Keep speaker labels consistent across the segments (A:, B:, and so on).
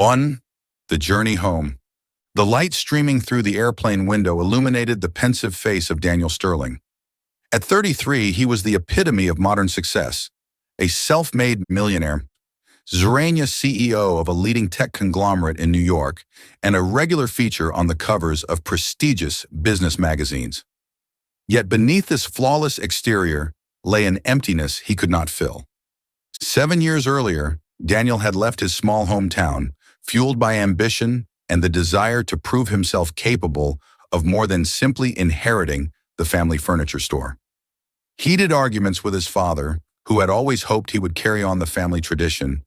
A: On the journey home, the light streaming through the airplane window illuminated the pensive face of Daniel Sterling. At 33, he was the epitome of modern success, a self-made millionaire, Zerania CEO of a leading tech conglomerate in New York, and a regular feature on the covers of prestigious business magazines. Yet beneath this flawless exterior lay an emptiness he could not fill. 7 years earlier, Daniel had left his small hometown, fueled by ambition and the desire to prove himself capable of more than simply inheriting the family furniture store. Heated arguments with his father, who had always hoped he would carry on the family tradition,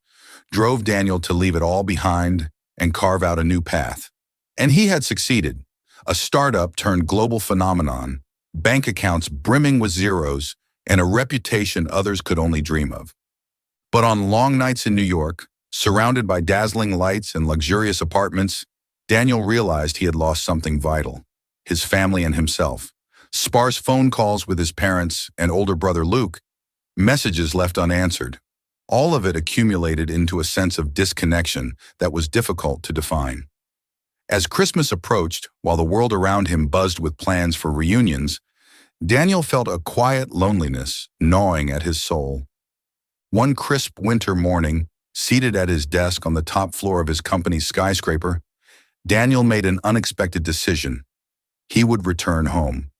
A: drove Daniel to leave it all behind and carve out a new path. And he had succeeded, a startup turned global phenomenon, bank accounts brimming with zeros, and a reputation others could only dream of. But on long nights in New York, surrounded by dazzling lights and luxurious apartments, Daniel realized he had lost something vital: his family and himself. Sparse phone calls with his parents and older brother Luke, messages left unanswered. All of it accumulated into a sense of disconnection that was difficult to define. As Christmas approached, while the world around him buzzed with plans for reunions, Daniel felt a quiet loneliness gnawing at his soul. One crisp winter morning, seated at his desk on the top floor of his company's skyscraper, Daniel made an unexpected decision. He would return home.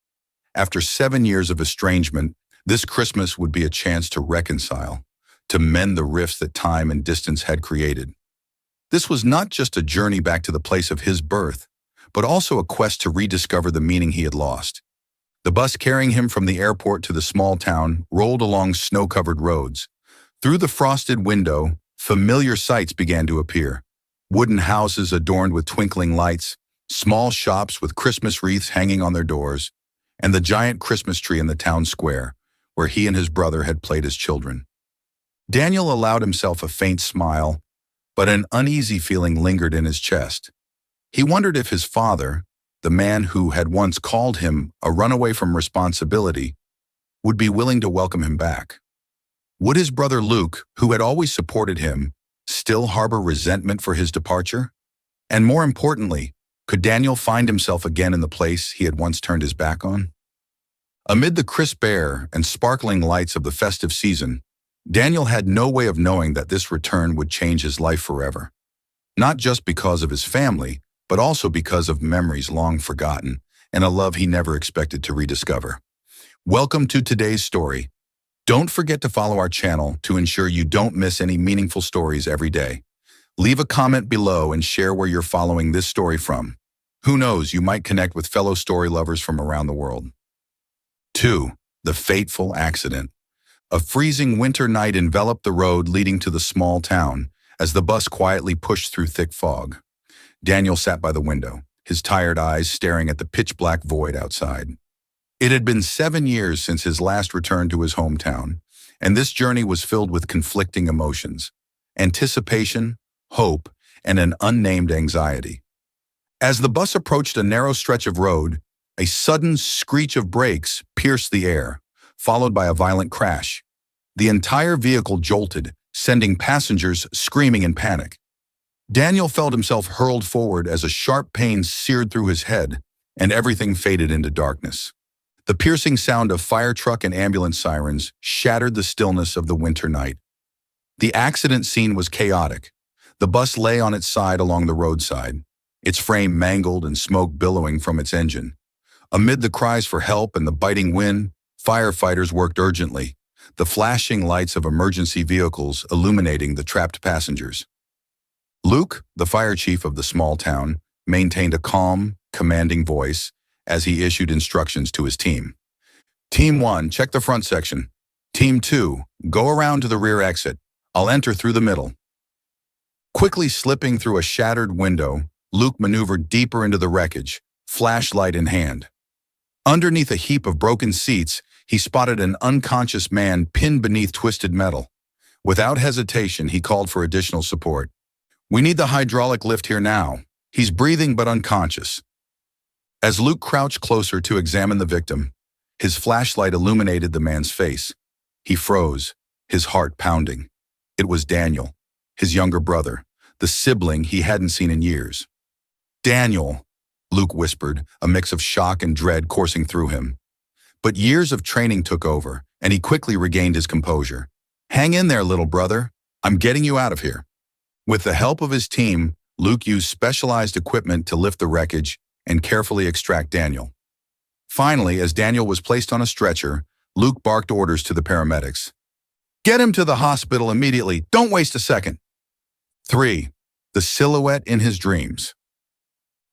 A: After 7 years of estrangement, this Christmas would be a chance to reconcile, to mend the rifts that time and distance had created. This was not just a journey back to the place of his birth, but also a quest to rediscover the meaning he had lost. The bus carrying him from the airport to the small town rolled along snow-covered roads. Through the frosted window, familiar sights began to appear. Wooden houses adorned with twinkling lights, small shops with Christmas wreaths hanging on their doors, and the giant Christmas tree in the town square, where he and his brother had played as children. Daniel allowed himself a faint smile, but an uneasy feeling lingered in his chest. He wondered if his father, the man who had once called him a runaway from responsibility, would be willing to welcome him back. Would his brother Luke, who had always supported him, still harbor resentment for his departure? And more importantly, could Daniel find himself again in the place he had once turned his back on? Amid the crisp air and sparkling lights of the festive season, Daniel had no way of knowing that this return would change his life forever. Not just because of his family, but also because of memories long forgotten and a love he never expected to rediscover. Welcome to today's story. Don't forget to follow our channel to ensure you don't miss any meaningful stories every day. Leave a comment below and share where you're following this story from. Who knows, you might connect with fellow story lovers from around the world. 2. The fateful accident. A freezing winter night enveloped the road leading to the small town as the bus quietly pushed through thick fog. Daniel sat by the window, his tired eyes staring at the pitch-black void outside. It had been 7 years since his last return to his hometown, and this journey was filled with conflicting emotions: anticipation, hope, and an unnamed anxiety. As the bus approached a narrow stretch of road, a sudden screech of brakes pierced the air, followed by a violent crash. The entire vehicle jolted, sending passengers screaming in panic. Daniel felt himself hurled forward as a sharp pain seared through his head, and everything faded into darkness. The piercing sound of fire truck and ambulance sirens shattered the stillness of the winter night. The accident scene was chaotic. The bus lay on its side along the roadside, its frame mangled and smoke billowing from its engine. Amid the cries for help and the biting wind, firefighters worked urgently, the flashing lights of emergency vehicles illuminating the trapped passengers. Luke, the fire chief of the small town, maintained a calm, commanding voice as he issued instructions to his team. Team 1, check the front section. Team 2, go around to the rear exit. I'll enter through the middle. Quickly slipping through a shattered window, Luke maneuvered deeper into the wreckage, flashlight in hand. Underneath a heap of broken seats, he spotted an unconscious man pinned beneath twisted metal. Without hesitation, he called for additional support. "We need the hydraulic lift here now. He's breathing but unconscious." As Luke crouched closer to examine the victim, his flashlight illuminated the man's face. He froze, his heart pounding. It was Daniel, his younger brother, the sibling he hadn't seen in years. "Daniel," Luke whispered, a mix of shock and dread coursing through him. But years of training took over, and he quickly regained his composure. "Hang in there, little brother. I'm getting you out of here." With the help of his team, Luke used specialized equipment to lift the wreckage and carefully extract Daniel. Finally, as Daniel was placed on a stretcher, Luke barked orders to the paramedics. "Get him to the hospital immediately. Don't waste a second." 3. The silhouette in his dreams.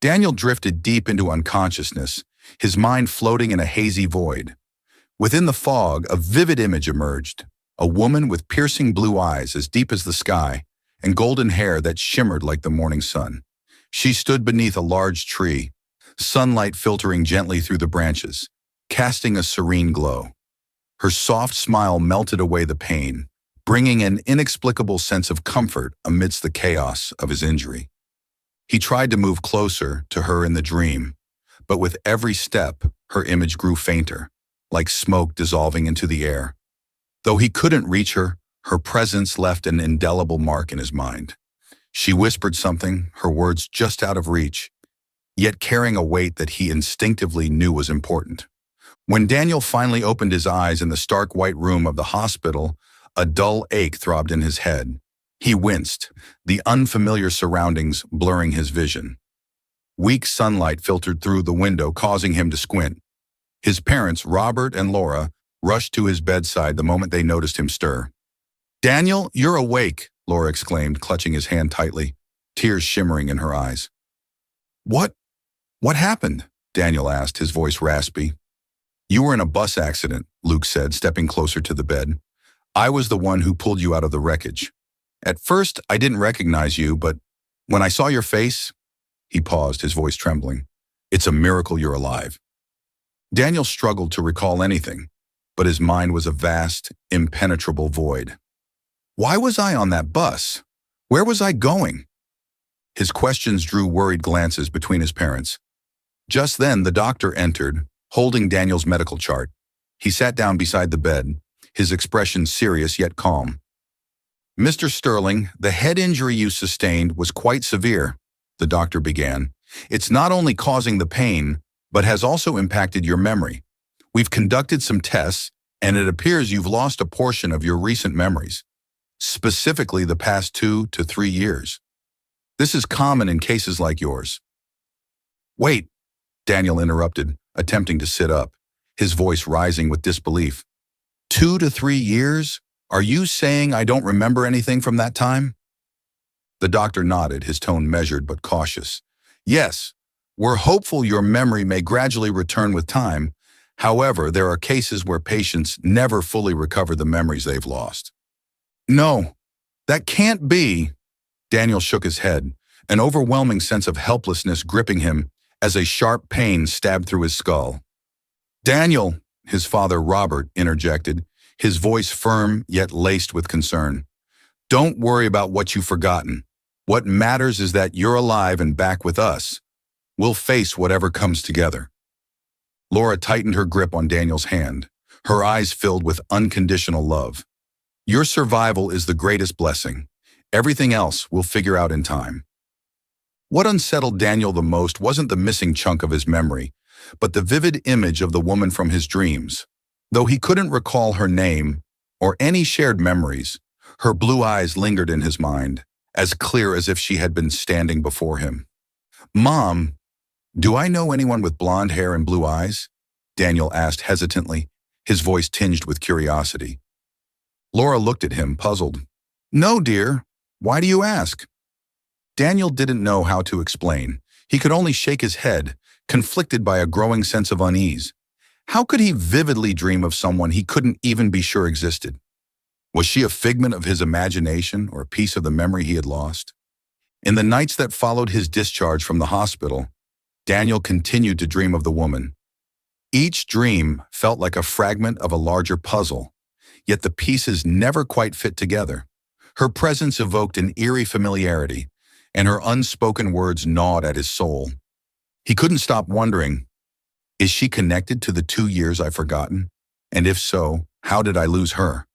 A: Daniel drifted deep into unconsciousness, his mind floating in a hazy void. Within the fog, a vivid image emerged, a woman with piercing blue eyes as deep as the sky and golden hair that shimmered like the morning sun. She stood beneath a large tree, sunlight filtering gently through the branches, casting a serene glow. Her soft smile melted away the pain, bringing an inexplicable sense of comfort amidst the chaos of his injury. He tried to move closer to her in the dream, but with every step, her image grew fainter, like smoke dissolving into the air. Though he couldn't reach her, her presence left an indelible mark in his mind. She whispered something, her words just out of reach, yet carrying a weight that he instinctively knew was important. When Daniel finally opened his eyes in the stark white room of the hospital, a dull ache throbbed in his head. He winced, the unfamiliar surroundings blurring his vision. Weak sunlight filtered through the window, causing him to squint. His parents, Robert and Laura, rushed to his bedside the moment they noticed him stir. "Daniel, you're awake," Laura exclaimed, clutching his hand tightly, tears shimmering in her eyes. What happened?" Daniel asked, his voice raspy. "You were in a bus accident," Luke said, stepping closer to the bed. "I was the one who pulled you out of the wreckage. At first, I didn't recognize you, but when I saw your face—" He paused, his voice trembling. "It's a miracle you're alive." Daniel struggled to recall anything, but his mind was a vast, impenetrable void. Why was I on that bus? Where was I going? His questions drew worried glances between his parents. Just then, the doctor entered, holding Daniel's medical chart. He sat down beside the bed, his expression serious yet calm. "Mr. Sterling, the head injury you sustained was quite severe," the doctor began. "It's not only causing the pain, but has also impacted your memory. We've conducted some tests, and it appears you've lost a portion of your recent memories, specifically the past 2 to 3 years. This is common in cases like yours." "Wait," Daniel interrupted, attempting to sit up, his voice rising with disbelief. 2 to 3 years? Are you saying I don't remember anything from that time?" The doctor nodded, his tone measured but cautious. "Yes, we're hopeful your memory may gradually return with time. However, there are cases where patients never fully recover the memories they've lost." "No, that can't be." Daniel shook his head, an overwhelming sense of helplessness gripping him as a sharp pain stabbed through his skull. "Daniel," his father Robert interjected, his voice firm yet laced with concern. "Don't worry about what you've forgotten. What matters is that you're alive and back with us. We'll face whatever comes together." Laura tightened her grip on Daniel's hand, her eyes filled with unconditional love. "Your survival is the greatest blessing. Everything else we'll figure out in time." What unsettled Daniel the most wasn't the missing chunk of his memory, but the vivid image of the woman from his dreams. Though he couldn't recall her name or any shared memories, her blue eyes lingered in his mind, as clear as if she had been standing before him. "Mom, do I know anyone with blonde hair and blue eyes?" Daniel asked hesitantly, his voice tinged with curiosity. Laura looked at him, puzzled. "No, dear. Why do you ask?" Daniel didn't know how to explain. He could only shake his head, conflicted by a growing sense of unease. How could he vividly dream of someone he couldn't even be sure existed? Was she a figment of his imagination or a piece of the memory he had lost? In the nights that followed his discharge from the hospital, Daniel continued to dream of the woman. Each dream felt like a fragment of a larger puzzle, yet the pieces never quite fit together. Her presence evoked an eerie familiarity, and her unspoken words gnawed at his soul. He couldn't stop wondering, is she connected to the 2 years I've forgotten? And if so, how did I lose her?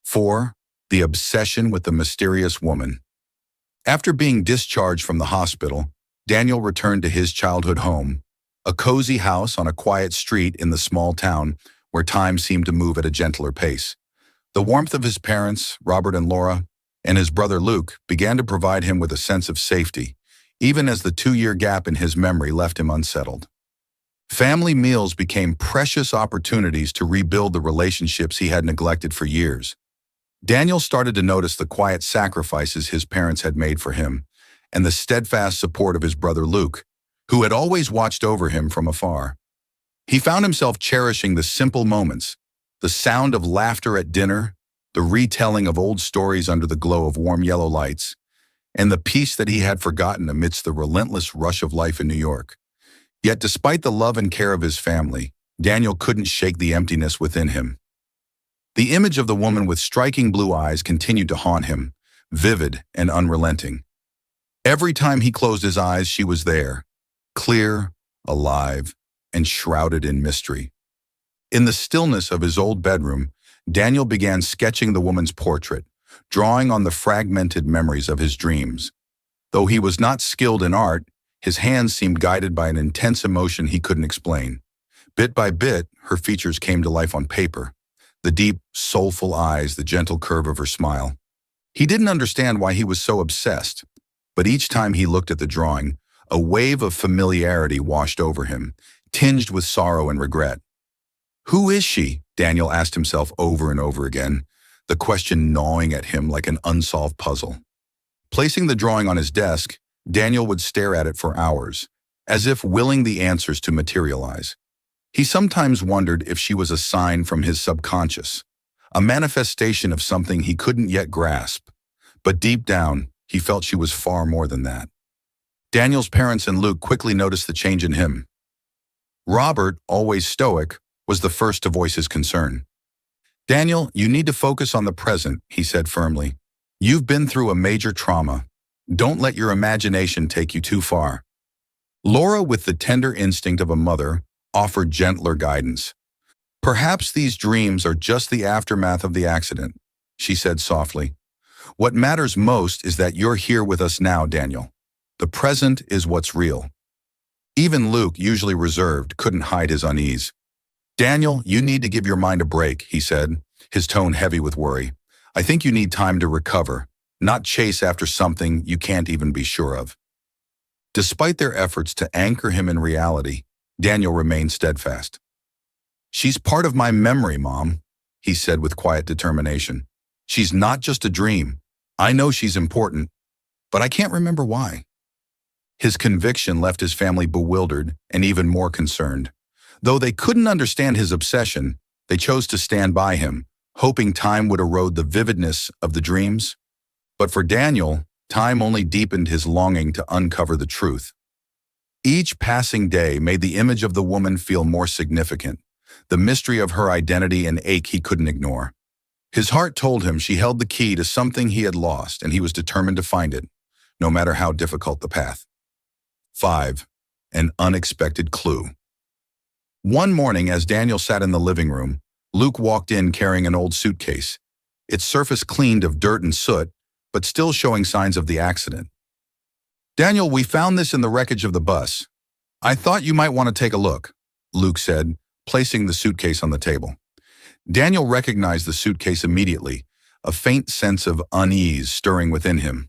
A: 4. The obsession with the mysterious woman. After being discharged from the hospital, Daniel returned to his childhood home, a cozy house on a quiet street in the small town where time seemed to move at a gentler pace. The warmth of his parents, Robert and Laura, and his brother Luke began to provide him with a sense of safety, even as the 2-year gap in his memory left him unsettled. Family meals became precious opportunities to rebuild the relationships he had neglected for years. Daniel started to notice the quiet sacrifices his parents had made for him, and the steadfast support of his brother Luke, who had always watched over him from afar. He found himself cherishing the simple moments, the sound of laughter at dinner, the retelling of old stories under the glow of warm yellow lights, and the peace that he had forgotten amidst the relentless rush of life in New York. Yet despite the love and care of his family, Daniel couldn't shake the emptiness within him. The image of the woman with striking blue eyes continued to haunt him, vivid and unrelenting. Every time he closed his eyes, she was there, clear, alive, and shrouded in mystery. In the stillness of his old bedroom, Daniel began sketching the woman's portrait, drawing on the fragmented memories of his dreams. Though he was not skilled in art, his hands seemed guided by an intense emotion he couldn't explain. Bit by bit, her features came to life on paper. The deep, soulful eyes, the gentle curve of her smile. He didn't understand why he was so obsessed, but each time he looked at the drawing, a wave of familiarity washed over him, tinged with sorrow and regret. Who is she? Daniel asked himself over and over again, the question gnawing at him like an unsolved puzzle. Placing the drawing on his desk, Daniel would stare at it for hours, as if willing the answers to materialize. He sometimes wondered if she was a sign from his subconscious, a manifestation of something he couldn't yet grasp. But deep down, he felt she was far more than that. Daniel's parents and Luke quickly noticed the change in him. Robert, always stoic, was the first to voice his concern. "Daniel, you need to focus on the present," he said firmly. "You've been through a major trauma. Don't let your imagination take you too far." Laura, with the tender instinct of a mother, offered gentler guidance. "Perhaps these dreams are just the aftermath of the accident," she said softly. "What matters most is that you're here with us now, Daniel. The present is what's real." Even Luke, usually reserved, couldn't hide his unease. "Daniel, you need to give your mind a break," he said, his tone heavy with worry. "I think you need time to recover, not chase after something you can't even be sure of." Despite their efforts to anchor him in reality, Daniel remained steadfast. "She's part of my memory, Mom," he said with quiet determination. "She's not just a dream. I know she's important, but I can't remember why." His conviction left his family bewildered and even more concerned. Though they couldn't understand his obsession, they chose to stand by him, hoping time would erode the vividness of the dreams. But for Daniel, time only deepened his longing to uncover the truth. Each passing day made the image of the woman feel more significant, the mystery of her identity an ache he couldn't ignore. His heart told him she held the key to something he had lost, and he was determined to find it, no matter how difficult the path. 5. An unexpected clue. One morning, as Daniel sat in the living room, Luke walked in carrying an old suitcase, its surface cleaned of dirt and soot, but still showing signs of the accident. "Daniel, we found this in the wreckage of the bus. I thought you might want to take a look," Luke said, placing the suitcase on the table. Daniel recognized the suitcase immediately, a faint sense of unease stirring within him.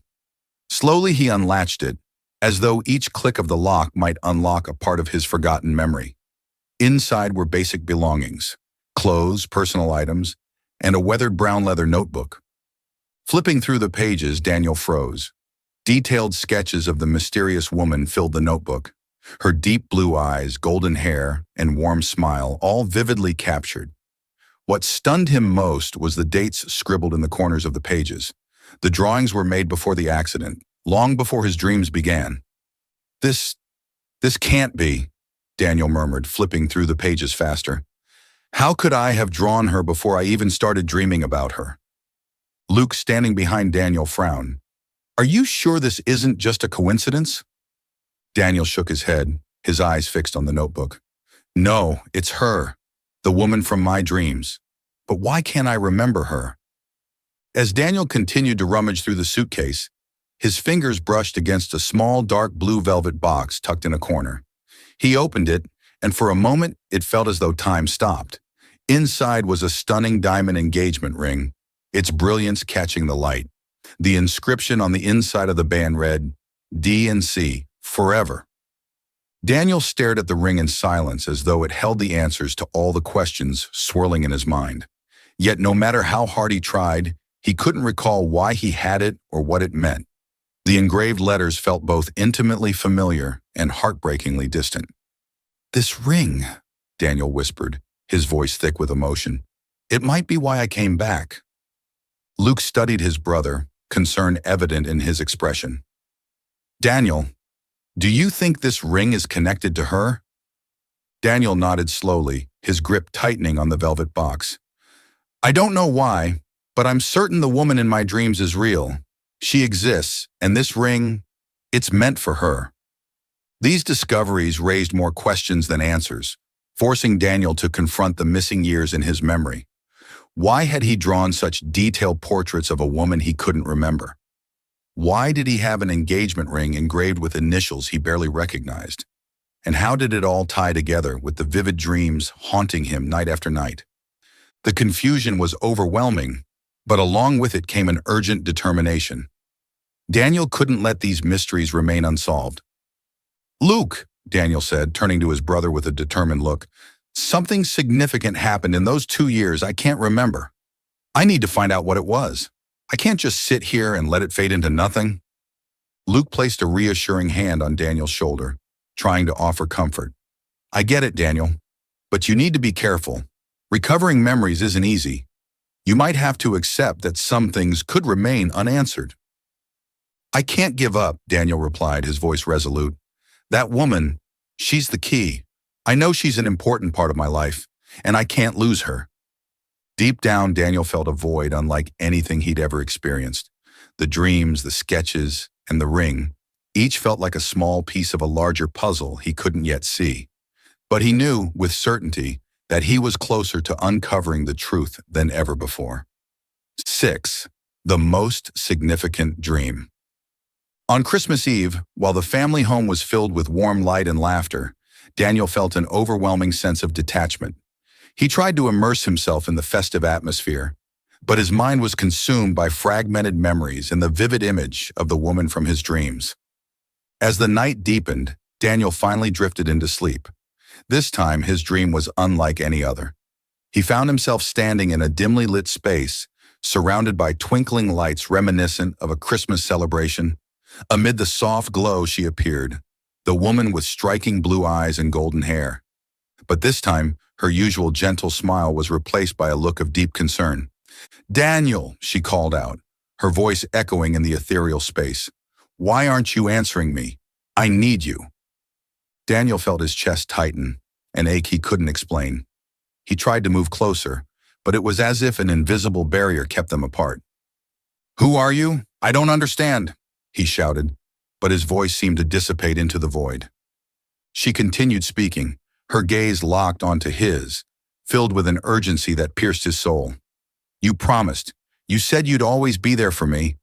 A: Slowly he unlatched it, as though each click of the lock might unlock a part of his forgotten memory. Inside were basic belongings, clothes, personal items, and a weathered brown leather notebook. Flipping through the pages, Daniel froze. Detailed sketches of the mysterious woman filled the notebook, her deep blue eyes, golden hair, and warm smile, all vividly captured. What stunned him most was the dates scribbled in the corners of the pages. The drawings were made before the accident, long before his dreams began. This can't be," Daniel murmured, flipping through the pages faster. "How could I have drawn her before I even started dreaming about her?" Luke, standing behind Daniel, frowned. "Are you sure this isn't just a coincidence?" Daniel shook his head, his eyes fixed on the notebook. "No, it's her, the woman from my dreams. But why can't I remember her?" As Daniel continued to rummage through the suitcase, His fingers brushed against a small dark blue velvet box tucked in a corner. He opened it, and for a moment it felt as though time stopped. Inside was a stunning diamond engagement ring, its brilliance catching the light. The inscription on the inside of the band read, D&C, forever. Daniel stared at the ring in silence as though it held the answers to all the questions swirling in his mind. Yet no matter how hard he tried, he couldn't recall why he had it or what it meant. The engraved letters felt both intimately familiar and heartbreakingly distant. "This ring," Daniel whispered, his voice thick with emotion. "It might be why I came back." Luke studied his brother, concern evident in his expression. "Daniel, do you think this ring is connected to her?" Daniel nodded slowly, his grip tightening on the velvet box. "I don't know why, but I'm certain the woman in my dreams is real. She exists, and this ring, it's meant for her." These discoveries raised more questions than answers, forcing Daniel to confront the missing years in his memory. Why had he drawn such detailed portraits of a woman he couldn't remember? Why did he have an engagement ring engraved with initials he barely recognized? And how did it all tie together with the vivid dreams haunting him night after night? The confusion was overwhelming, but along with it came an urgent determination. Daniel couldn't let these mysteries remain unsolved. "Luke," Daniel said, turning to his brother with a determined look, "something significant happened in those 2 years I can't remember. I need to find out what it was. I can't just sit here and let it fade into nothing." Luke placed a reassuring hand on Daniel's shoulder, trying to offer comfort. "I get it, Daniel, but you need to be careful. Recovering memories isn't easy. You might have to accept that some things could remain unanswered." "I can't give up," Daniel replied, his voice resolute. "That woman, she's the key. I know she's an important part of my life, and I can't lose her." Deep down, Daniel felt a void unlike anything he'd ever experienced. The dreams, the sketches, and the ring, each felt like a small piece of a larger puzzle he couldn't yet see. But he knew, with certainty, that he was closer to uncovering the truth than ever before. 6. The most significant dream. On Christmas Eve, while the family home was filled with warm light and laughter, Daniel felt an overwhelming sense of detachment. He tried to immerse himself in the festive atmosphere, but his mind was consumed by fragmented memories and the vivid image of the woman from his dreams. As the night deepened, Daniel finally drifted into sleep. This time, his dream was unlike any other. He found himself standing in a dimly lit space, surrounded by twinkling lights reminiscent of a Christmas celebration. Amid the soft glow she appeared, the woman with striking blue eyes and golden hair. But this time, her usual gentle smile was replaced by a look of deep concern. "Daniel," she called out, her voice echoing in the ethereal space. "Why aren't you answering me? I need you." Daniel felt his chest tighten, an ache he couldn't explain. He tried to move closer, but it was as if an invisible barrier kept them apart. "Who are you? I don't understand," he shouted, but his voice seemed to dissipate into the void. She continued speaking, her gaze locked onto his, filled with an urgency that pierced his soul. "You promised. You said you'd always be there for me.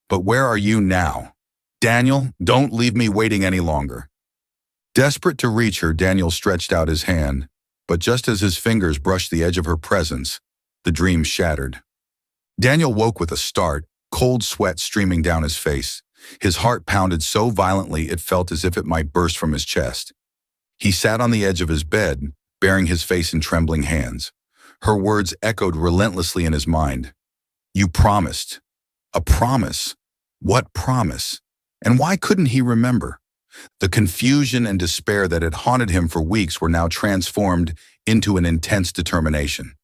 A: But where are you now? Daniel, don't leave me waiting any longer." Desperate to reach her, Daniel stretched out his hand, but just as his fingers brushed the edge of her presence, the dream shattered. Daniel woke with a start, cold sweat streaming down his face. His heart pounded so violently it felt as if it might burst from his chest. He sat on the edge of his bed, bearing his face in trembling hands. Her words echoed relentlessly in his mind. "You promised." A promise? What promise? And why couldn't he remember? The confusion and despair that had haunted him for weeks were now transformed into an intense determination.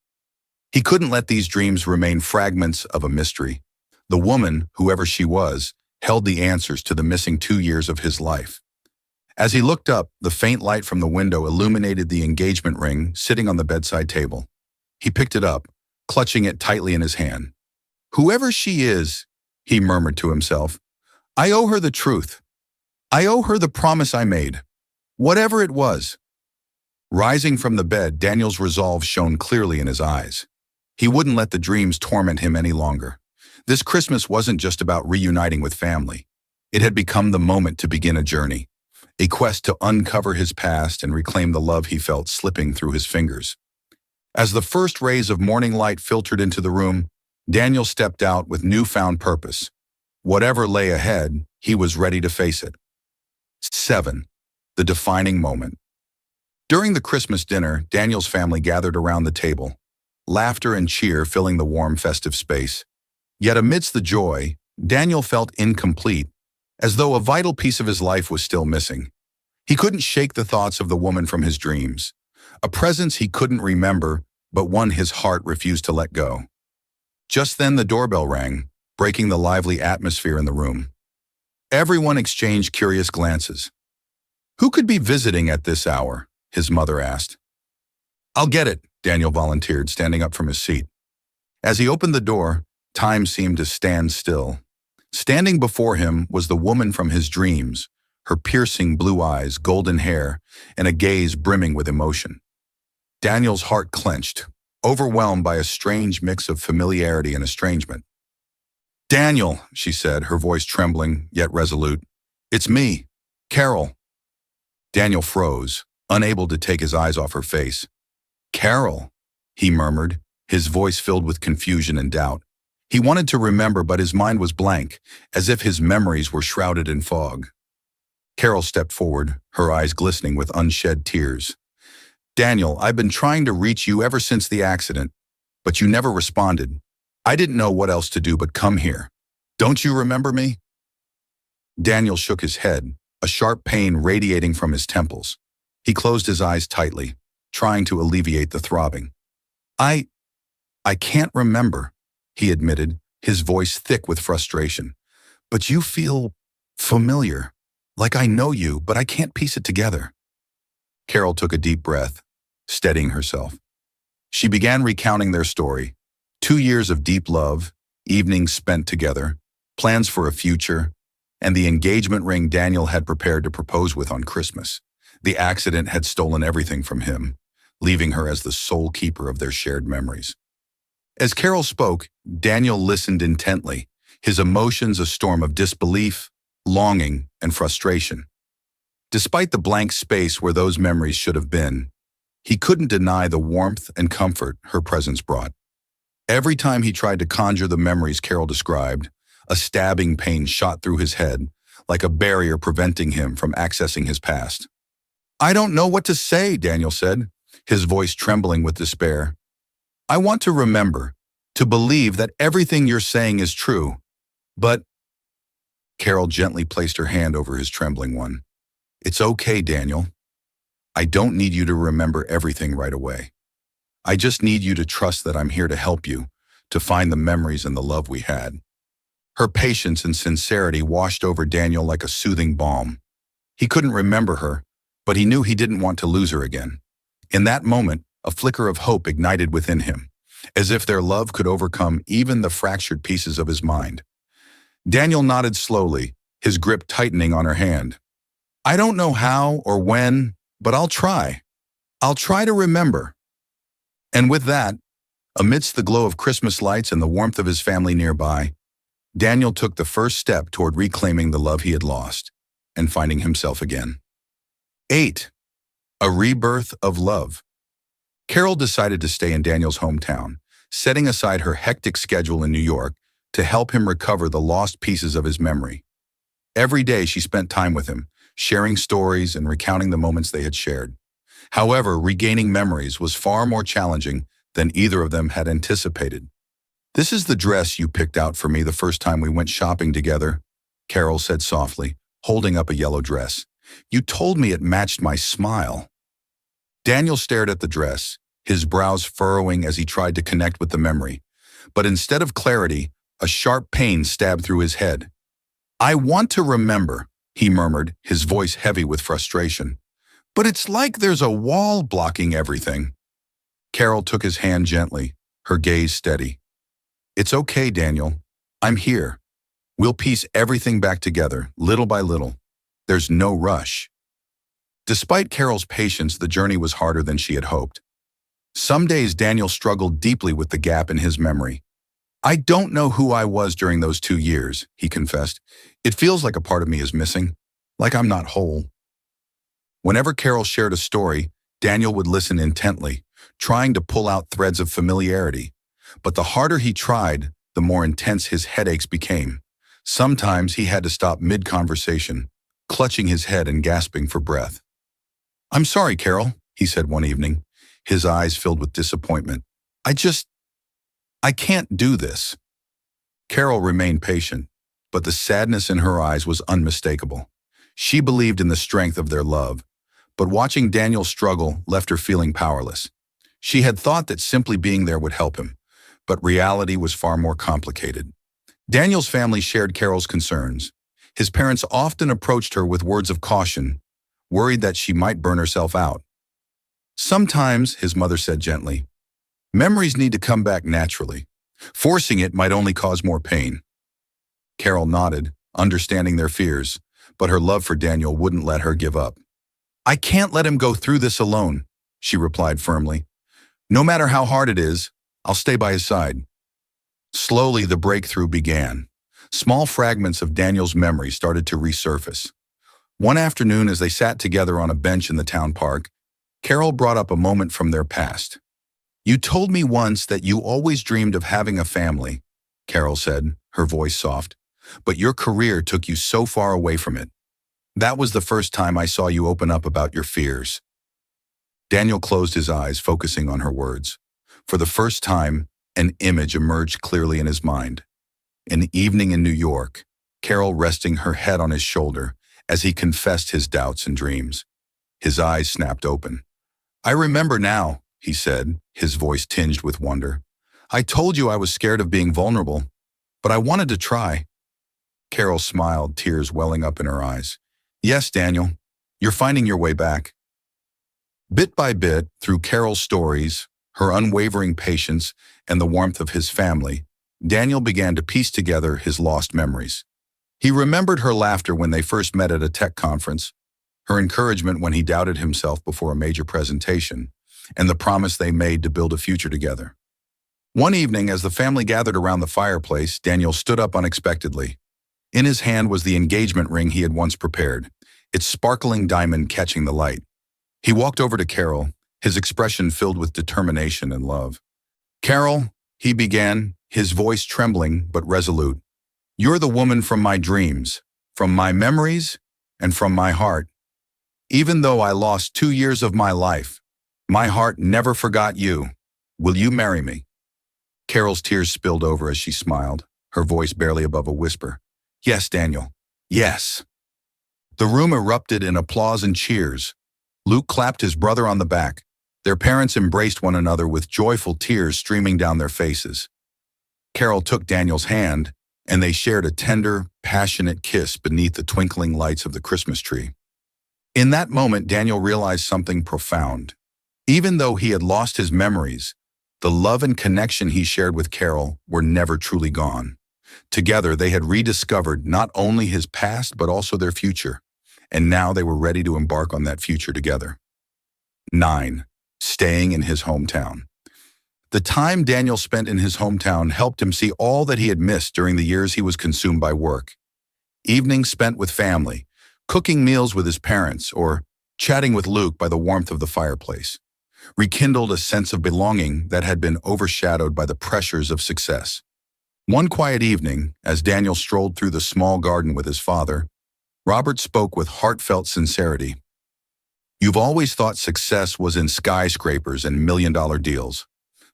A: He couldn't let these dreams remain fragments of a mystery. The woman, whoever she was, held the answers to the missing 2 years of his life. As he looked up, the faint light from the window illuminated the engagement ring sitting on the bedside table. He picked it up, clutching it tightly in his hand. "Whoever she is," he murmured to himself, "I owe her the truth. I owe her the promise I made, whatever it was." Rising from the bed, Daniel's resolve shone clearly in his eyes. He wouldn't let the dreams torment him any longer. This Christmas wasn't just about reuniting with family. It had become the moment to begin a journey, a quest to uncover his past and reclaim the love he felt slipping through his fingers. As the first rays of morning light filtered into the room, Daniel stepped out with newfound purpose. Whatever lay ahead, he was ready to face it. 7. The defining moment. During the Christmas dinner, Daniel's family gathered around the table, laughter and cheer filling the warm festive space. Yet amidst the joy, Daniel felt incomplete, as though a vital piece of his life was still missing. He couldn't shake the thoughts of the woman from his dreams, a presence he couldn't remember, but one his heart refused to let go. Just then the doorbell rang, breaking the lively atmosphere in the room. Everyone exchanged curious glances. "Who could be visiting at this hour?" his mother asked. "I'll get it," Daniel volunteered, standing up from his seat. As he opened the door, time seemed to stand still. Standing before him was the woman from his dreams, her piercing blue eyes, golden hair, and a gaze brimming with emotion. Daniel's heart clenched, overwhelmed by a strange mix of familiarity and estrangement. "Daniel," she said, her voice trembling yet resolute. "It's me, Carol." Daniel froze, unable to take his eyes off her face. "Carol," he murmured, his voice filled with confusion and doubt. He wanted to remember, but his mind was blank, as if his memories were shrouded in fog. Carol stepped forward, her eyes glistening with unshed tears. "Daniel, I've been trying to reach you ever since the accident, but you never responded. I didn't know what else to do but come here. Don't you remember me?" Daniel shook his head, a sharp pain radiating from his temples. He closed his eyes tightly, trying to alleviate the throbbing. I can't remember," he admitted, his voice thick with frustration. "But you feel familiar, like I know you, but I can't piece it together." Carol took a deep breath, steadying herself. She began recounting their story. 2 years of deep love, evenings spent together, plans for a future, and the engagement ring Daniel had prepared to propose with on Christmas. The accident had stolen everything from him, leaving her as the sole keeper of their shared memories. As Carol spoke, Daniel listened intently, his emotions a storm of disbelief, longing, and frustration. Despite the blank space where those memories should have been, he couldn't deny the warmth and comfort her presence brought. Every time he tried to conjure the memories Carol described, a stabbing pain shot through his head, like a barrier preventing him from accessing his past. "I don't know what to say," Daniel said, his voice trembling with despair. "I want to remember, to believe that everything you're saying is true, but—" Carol gently placed her hand over his trembling one. "It's okay, Daniel. I don't need you to remember everything right away. I just need you to trust that I'm here to help you, to find the memories and the love we had." Her patience and sincerity washed over Daniel like a soothing balm. He couldn't remember her, but he knew he didn't want to lose her again. In that moment, a flicker of hope ignited within him, as if their love could overcome even the fractured pieces of his mind. Daniel nodded slowly, his grip tightening on her hand. "I don't know how or when, but I'll try. I'll try to remember." And with that, amidst the glow of Christmas lights and the warmth of his family nearby, Daniel took the first step toward reclaiming the love he had lost and finding himself again. 8. A rebirth of love. Carol decided to stay in Daniel's hometown, setting aside her hectic schedule in New York to help him recover the lost pieces of his memory. Every day she spent time with him, sharing stories and recounting the moments they had shared. However, regaining memories was far more challenging than either of them had anticipated. "This is the dress you picked out for me the first time we went shopping together," Carol said softly, holding up a yellow dress. "You told me it matched my smile." Daniel stared at the dress, his brows furrowing as he tried to connect with the memory. But instead of clarity, a sharp pain stabbed through his head. "I want to remember," he murmured, his voice heavy with frustration. "But it's like there's a wall blocking everything." Carol took his hand gently, her gaze steady. "It's okay, Daniel. I'm here. We'll piece everything back together, little by little. There's no rush." Despite Carol's patience, the journey was harder than she had hoped. Some days Daniel struggled deeply with the gap in his memory. I don't know who I was during those 2 years, he confessed. It feels like a part of me is missing, like I'm not whole. Whenever Carol shared a story, Daniel would listen intently, trying to pull out threads of familiarity. But the harder he tried, the more intense his headaches became. Sometimes he had to stop mid-conversation, clutching his head and gasping for breath. I'm sorry, Carol, he said one evening, his eyes filled with disappointment. I can't do this. Carol remained patient, but the sadness in her eyes was unmistakable. She believed in the strength of their love, but watching Daniel struggle left her feeling powerless. She had thought that simply being there would help him, but reality was far more complicated. Daniel's family shared Carol's concerns. His parents often approached her with words of caution, worried that she might burn herself out. Sometimes, his mother said gently, memories need to come back naturally. Forcing it might only cause more pain. Carol nodded, understanding their fears, but her love for Daniel wouldn't let her give up. I can't let him go through this alone, she replied firmly. No matter how hard it is, I'll stay by his side. Slowly, the breakthrough began. Small fragments of Daniel's memory started to resurface. One afternoon, as they sat together on a bench in the town park, Carol brought up a moment from their past. You told me once that you always dreamed of having a family, Carol said, her voice soft, but your career took you so far away from it. That was the first time I saw you open up about your fears. Daniel closed his eyes, focusing on her words. For the first time, an image emerged clearly in his mind. An evening in New York, Carol resting her head on his shoulder as he confessed his doubts and dreams. His eyes snapped open. I remember now, he said, his voice tinged with wonder. I told you I was scared of being vulnerable, but I wanted to try. Carol smiled, tears welling up in her eyes. Yes, Daniel, you're finding your way back. Bit by bit, through Carol's stories, her unwavering patience, and the warmth of his family, Daniel began to piece together his lost memories. He remembered her laughter when they first met at a tech conference, her encouragement when he doubted himself before a major presentation, and the promise they made to build a future together. One evening, as the family gathered around the fireplace, Daniel stood up unexpectedly. In his hand was the engagement ring he had once prepared, its sparkling diamond catching the light. He walked over to Carol, his expression filled with determination and love. Carol, he began, his voice trembling but resolute. You're the woman from my dreams, from my memories, and from my heart. Even though I lost 2 years of my life, my heart never forgot you. Will you marry me? Carol's tears spilled over as she smiled, her voice barely above a whisper. Yes, Daniel. Yes. The room erupted in applause and cheers. Luke clapped his brother on the back. Their parents embraced one another with joyful tears streaming down their faces. Carol took Daniel's hand, and they shared a tender, passionate kiss beneath the twinkling lights of the Christmas tree. In that moment, Daniel realized something profound. Even though he had lost his memories, the love and connection he shared with Carol were never truly gone. Together, they had rediscovered not only his past but also their future, and now they were ready to embark on that future together. 9. Staying in his hometown. The time Daniel spent in his hometown helped him see all that he had missed during the years he was consumed by work. Evenings spent with family, cooking meals with his parents, or chatting with Luke by the warmth of the fireplace, rekindled a sense of belonging that had been overshadowed by the pressures of success. One quiet evening, as Daniel strolled through the small garden with his father, Robert spoke with heartfelt sincerity. You've always thought success was in skyscrapers and million-dollar deals.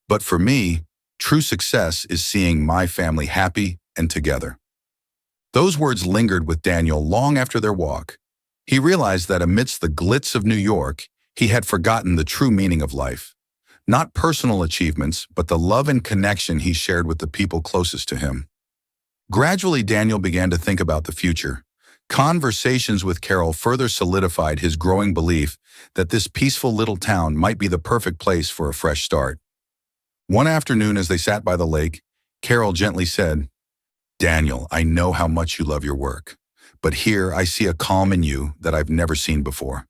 A: But for me, true success is seeing my family happy and together. Those words lingered with Daniel long after their walk. He realized that amidst the glitz of New York, he had forgotten the true meaning of life. Not personal achievements, but the love and connection he shared with the people closest to him. Gradually, Daniel began to think about the future. Conversations with Carol further solidified his growing belief that this peaceful little town might be the perfect place for a fresh start. One afternoon, as they sat by the lake, Carol gently said, Daniel, I know how much you love your work, but here I see a calm in you that I've never seen before.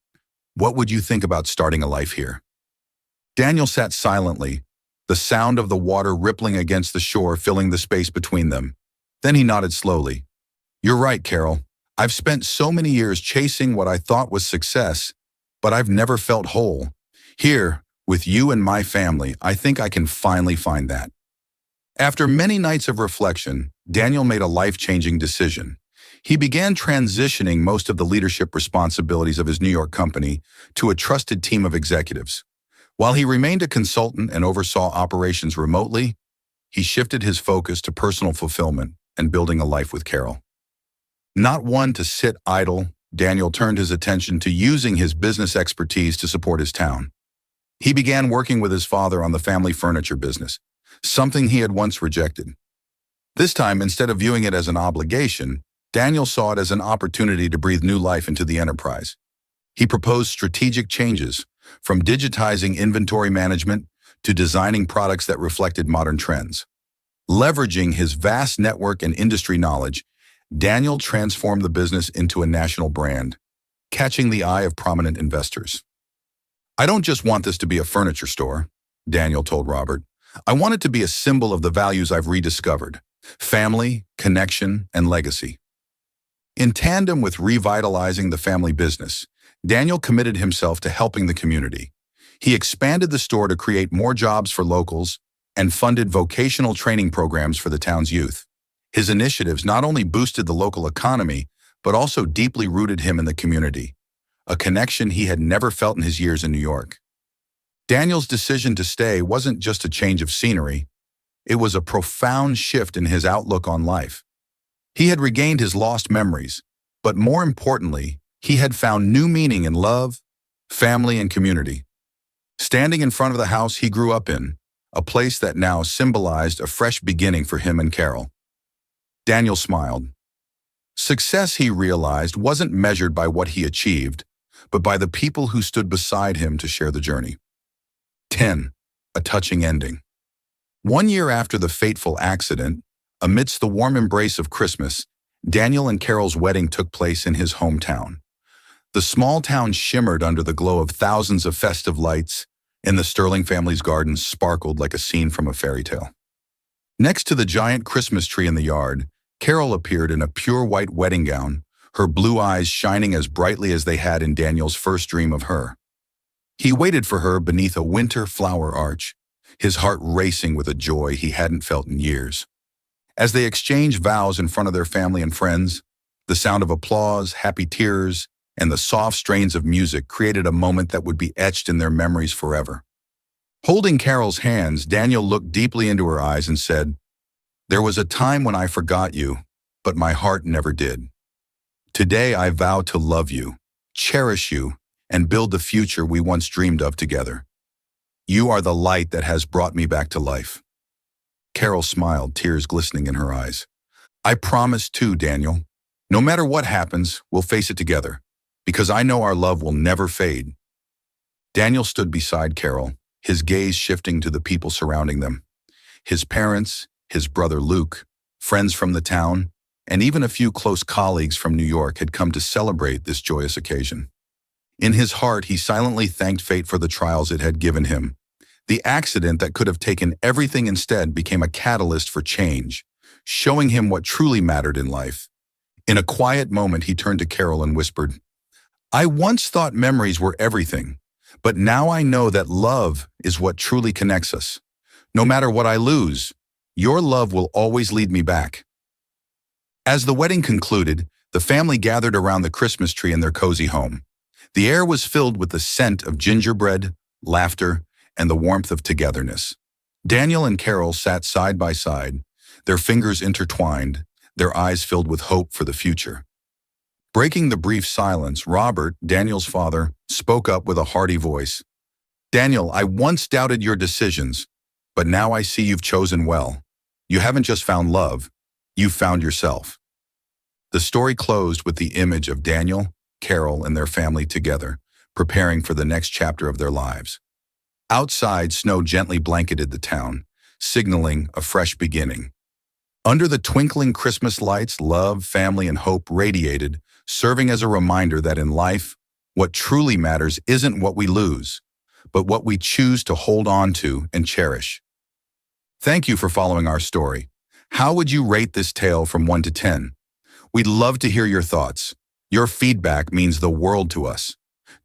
A: What would you think about starting a life here? Daniel sat silently, the the sound of the water rippling against the shore filling the space between them. Then he nodded slowly. "You're right, Carol. I've spent so many years chasing what I thought was success, but I've never felt whole. Here, with you and my family, I think I can finally find that." After many nights of reflection, Daniel made a life-changing decision. He began transitioning most of the leadership responsibilities of his New York company to a trusted team of executives. While he remained a consultant and oversaw operations remotely, he shifted his focus to personal fulfillment and building a life with Carol. Not one to sit idle, Daniel turned his attention to using his business expertise to support his town. He began working with his father on the family furniture business, something he had once rejected. This time, instead of viewing it as an obligation, Daniel saw it as an opportunity to breathe new life into the enterprise. He proposed strategic changes, from digitizing inventory management to designing products that reflected modern trends. Leveraging his vast network and industry knowledge, Daniel transformed the business into a national brand, catching the eye of prominent investors. "I don't just want this to be a furniture store," Daniel told Robert. "I want it to be a symbol of the values I've rediscovered: family, connection, and legacy." In tandem with revitalizing the family business, Daniel committed himself to helping the community. He expanded the store to create more jobs for locals and funded vocational training programs for the town's youth. His initiatives not only boosted the local economy, but also deeply rooted him in the community, a connection he had never felt in his years in New York. Daniel's decision to stay wasn't just a change of scenery, it was a profound shift in his outlook on life. He had regained his lost memories, but more importantly, he had found new meaning in love, family, and community. Standing in front of the house he grew up in, a place that now symbolized a fresh beginning for him and Carol, Daniel smiled. Success, he realized, wasn't measured by what he achieved, but by the people who stood beside him to share the journey. 10. A touching ending. 1 year after the fateful accident, amidst the warm embrace of Christmas, Daniel and Carol's wedding took place in his hometown. The small town shimmered under the glow of thousands of festive lights, and the Sterling family's garden sparkled like a scene from a fairy tale. Next to the giant Christmas tree in the yard, Carol appeared in a pure white wedding gown, her blue eyes shining as brightly as they had in Daniel's first dream of her. He waited for her beneath a winter flower arch, his heart racing with a joy he hadn't felt in years. As they exchanged vows in front of their family and friends, the sound of applause, happy tears, and the soft strains of music created a moment that would be etched in their memories forever. Holding Carol's hands, Daniel looked deeply into her eyes and said, "There was a time when I forgot you, but my heart never did. Today I vow to love you, cherish you, and build the future we once dreamed of together. You are the light that has brought me back to life." Carol smiled, tears glistening in her eyes. "I promise too, Daniel. No matter what happens, we'll face it together, because I know our love will never fade." Daniel stood beside Carol, his gaze shifting to the people surrounding them. His parents, his brother Luke, friends from the town, and even a few close colleagues from New York had come to celebrate this joyous occasion. In his heart, he silently thanked fate for the trials it had given him. The accident that could have taken everything instead became a catalyst for change, showing him what truly mattered in life. In a quiet moment, he turned to Carol and whispered, "I once thought memories were everything, but now I know that love is what truly connects us. No matter what I lose, your love will always lead me back." As the wedding concluded, the family gathered around the Christmas tree in their cozy home. The air was filled with the scent of gingerbread, laughter, and the warmth of togetherness. Daniel and Carol sat side by side, their fingers intertwined, their eyes filled with hope for the future. Breaking the brief silence, Robert, Daniel's father, spoke up with a hearty voice. "Daniel, I once doubted your decisions, but now I see you've chosen well. You haven't just found love, you've found yourself." The story closed with the image of Daniel, Carol, and their family together, preparing for the next chapter of their lives. Outside, snow gently blanketed the town, signaling a fresh beginning. Under the twinkling Christmas lights, love, family, and hope radiated, serving as a reminder that in life, what truly matters isn't what we lose, but what we choose to hold on to and cherish. Thank you for following our story. How would you rate this tale from 1 to 10? We'd love to hear your thoughts. Your feedback means the world to us.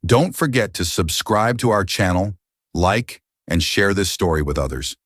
A: Don't forget to subscribe to our channel, like, and share this story with others.